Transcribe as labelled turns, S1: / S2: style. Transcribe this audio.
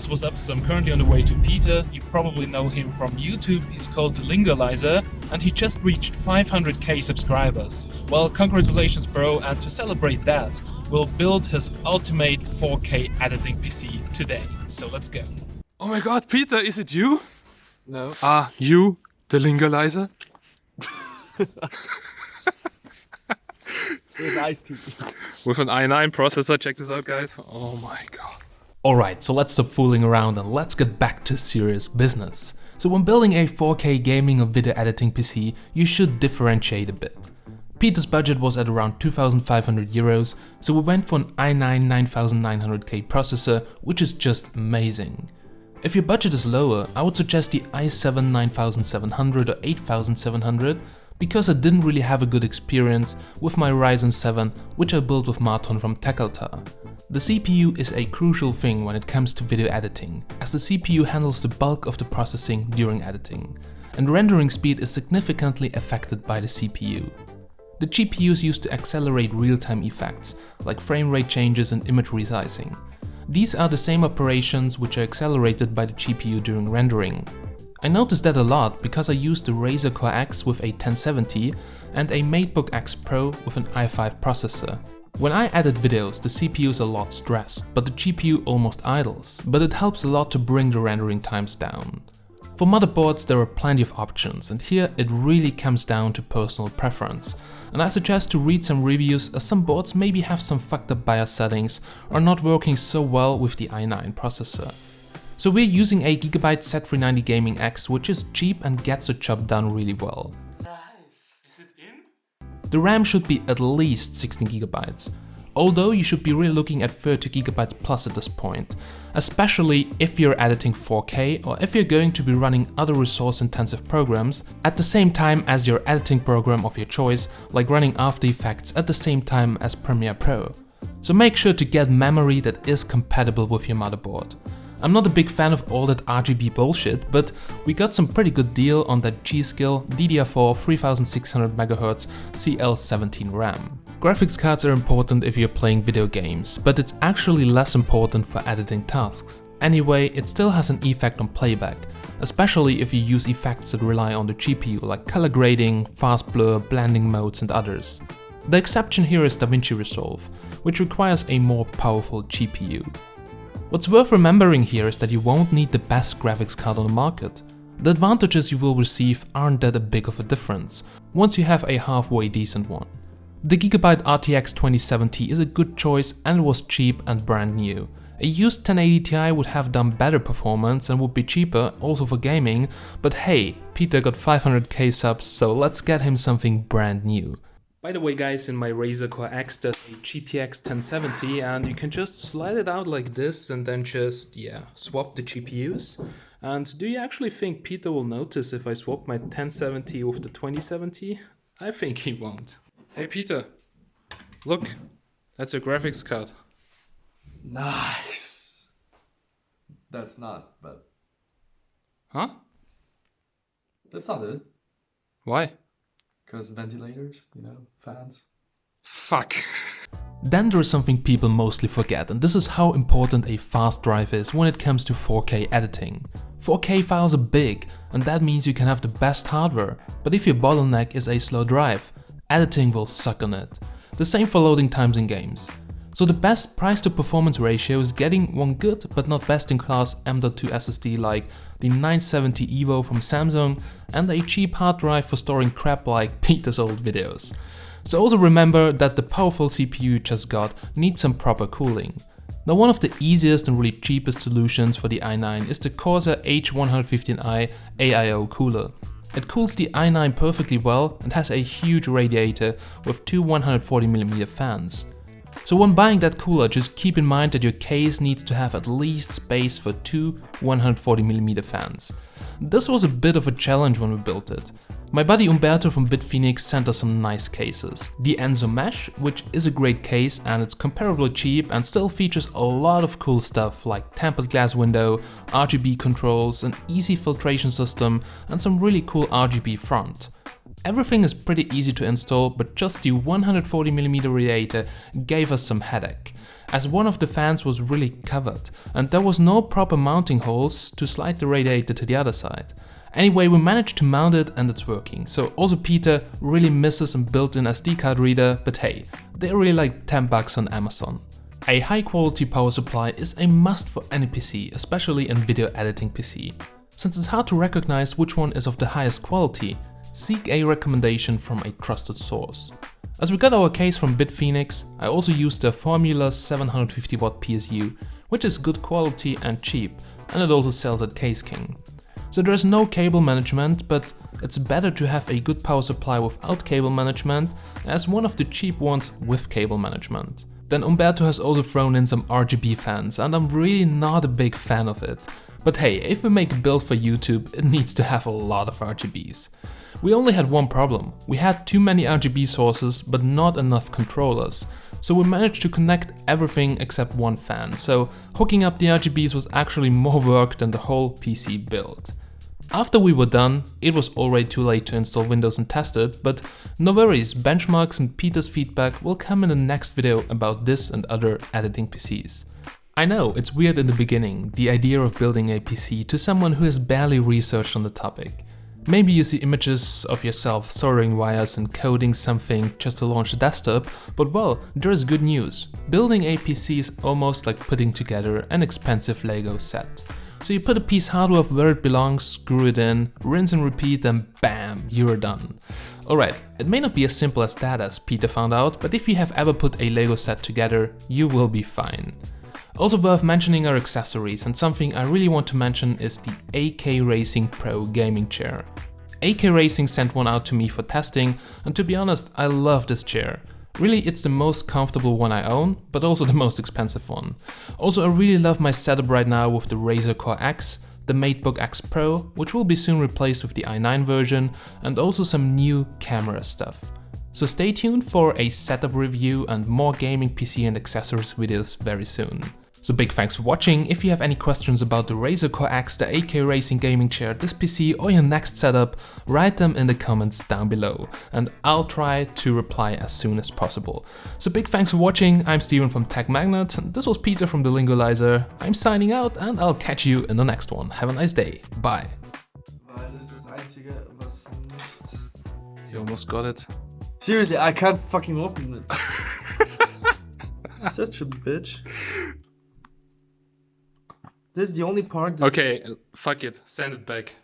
S1: what's up? So I'm currently on the way to Peter. You probably know him from YouTube. He's called Lingualizer and he just reached 500k subscribers. Well, congratulations bro, and to celebrate that, we'll build his ultimate 4K editing PC today. So let's go.
S2: Oh my god, Peter, is it you?
S3: No.
S2: You, the Lingualizer?
S3: With iced tea.
S2: With an i9 processor, check this out guys. Oh my god.
S4: Alright, so let's stop fooling around and let's get back to serious business. So when building a 4K gaming or video editing PC, you should differentiate a bit. Peter's budget was at around 2,500 euros, so we went for an i9 9900K processor, which is just amazing. If your budget is lower, I would suggest the i7 9700 or 8700, because I didn't really have a good experience with my Ryzen 7, which I built with Marton from Tekeltar. The CPU is a crucial thing when it comes to video editing, as the CPU handles the bulk of the processing during editing, and rendering speed is significantly affected by the CPU. The GPU is used to accelerate real-time effects, like frame rate changes and image resizing. These are the same operations which are accelerated by the GPU during rendering. I noticed that a lot because I used the Razer Core X with a 1070 and a MateBook X Pro with an i5 processor. When I edit videos, the CPU is a lot stressed, but the GPU almost idles, but it helps a lot to bring the rendering times down. For motherboards there are plenty of options, and here it really comes down to personal preference, and I suggest to read some reviews as some boards maybe have some fucked up BIOS settings or not working so well with the i9 processor. So we're using a Gigabyte Z390 Gaming X, which is cheap and gets the job done really well.
S2: Nice. Is it in?
S4: The RAM should be at least 16 GB, although you should be really looking at 30 GB plus at this point, especially if you're editing 4K or if you're going to be running other resource-intensive programs at the same time as your editing program of your choice, like running After Effects at the same time as Premiere Pro. So make sure to get memory that is compatible with your motherboard. I'm not a big fan of all that RGB bullshit, but we got some pretty good deal on that G-Skill DDR4 3600MHz CL17 RAM. Graphics cards are important if you're playing video games, but it's actually less important for editing tasks. Anyway, it still has an effect on playback, especially if you use effects that rely on the GPU like color grading, fast blur, blending modes and others. The exception here is DaVinci Resolve, which requires a more powerful GPU. What's worth remembering here is that you won't need the best graphics card on the market. The advantages you will receive aren't that big of a difference, once you have a halfway decent one. The Gigabyte RTX 2070 is a good choice and it was cheap and brand new. A used 1080 Ti would have done better performance and would be cheaper, also for gaming, but hey, Peter got 500k subs, so let's get him something brand new. By the way guys, in my Razer Core X there's a GTX 1070 and you can just slide it out like this and then just, swap the GPUs. And do you actually think Peter will notice if I swap my 1070 with the 2070? I think he won't.
S2: Hey Peter, look, that's your graphics card.
S3: Nice. That's not, but...
S2: Huh?
S3: That's not it.
S2: Why?
S3: Because ventilators, fans.
S2: Fuck.
S4: Then there is something people mostly forget, and this is how important a fast drive is when it comes to 4K editing. 4K files are big, and that means you can have the best hardware, but if your bottleneck is a slow drive, editing will suck on it. The same for loading times in games. So the best price to performance ratio is getting one good but not best in class M.2 SSD like the 970 EVO from Samsung and a cheap hard drive for storing crap like Peter's old videos. So also remember that the powerful CPU you just got needs some proper cooling. Now one of the easiest and really cheapest solutions for the i9 is the Corsair H115i AIO cooler. It cools the i9 perfectly well and has a huge radiator with two 140mm fans. So when buying that cooler, just keep in mind that your case needs to have at least space for two 140mm fans. This was a bit of a challenge when we built it. My buddy Umberto from BitPhoenix sent us some nice cases. The Enzo Mesh, which is a great case and it's comparably cheap and still features a lot of cool stuff like tempered glass window, RGB controls, an easy filtration system and some really cool RGB front. Everything is pretty easy to install, but just the 140mm radiator gave us some headache. as one of the fans was really covered and there was no proper mounting holes to slide the radiator to the other side. Anyway, we managed to mount it and it's working. So also Peter really misses a built-in SD card reader, but hey, they're really like 10 bucks on Amazon. A high quality power supply is a must for any PC, especially in video editing PC. Since it's hard to recognize which one is of the highest quality, seek a recommendation from a trusted source. As we got our case from Bitphoenix, I also used the Formula 750W PSU, which is good quality and cheap, and it also sells at Case King. So there is no cable management, but it's better to have a good power supply without cable management as one of the cheap ones with cable management. Then Umberto has also thrown in some RGB fans, and I'm really not a big fan of it. But hey, if we make a build for YouTube, it needs to have a lot of RGBs. We only had one problem. We had too many RGB sources, but not enough controllers. So we managed to connect everything except one fan, so hooking up the RGBs was actually more work than the whole PC build. After we were done, it was already too late to install Windows and test it, but no worries, benchmarks and Peter's feedback will come in the next video about this and other editing PCs. I know, it's weird in the beginning, the idea of building a PC to someone who has barely researched on the topic. Maybe you see images of yourself soldering wires and coding something just to launch the desktop, but well, there is good news. Building a PC is almost like putting together an expensive Lego set. So you put a piece hardware where it belongs, screw it in, rinse and repeat, and bam, you're done. Alright, it may not be as simple as that as Peter found out, but if you have ever put a Lego set together, you will be fine. Also worth mentioning are accessories, and something I really want to mention is the AK Racing Pro gaming chair. AK Racing sent one out to me for testing, and to be honest, I love this chair. Really, it's the most comfortable one I own, but also the most expensive one. Also, I really love my setup right now with the Razer Core X, the MateBook X Pro, which will be soon replaced with the i9 version, and also some new camera stuff. So stay tuned for a setup review and more gaming PC and accessories videos very soon. So big thanks for watching. If you have any questions about the Razer Core X, the AK Racing gaming chair, this PC or your next setup, write them in the comments down below and I'll try to reply as soon as possible. So big thanks for watching. I'm Steven from Tech Magnet, and this was Peter from the Lingualizer. I'm signing out and I'll catch you in the next one. Have a nice day. Bye.
S3: Weil das ist das Einzige, was nicht...
S2: You almost got it.
S3: Seriously, I can't fucking open it. Such a bitch. This is the only part that...
S2: Okay, fuck it, send it back.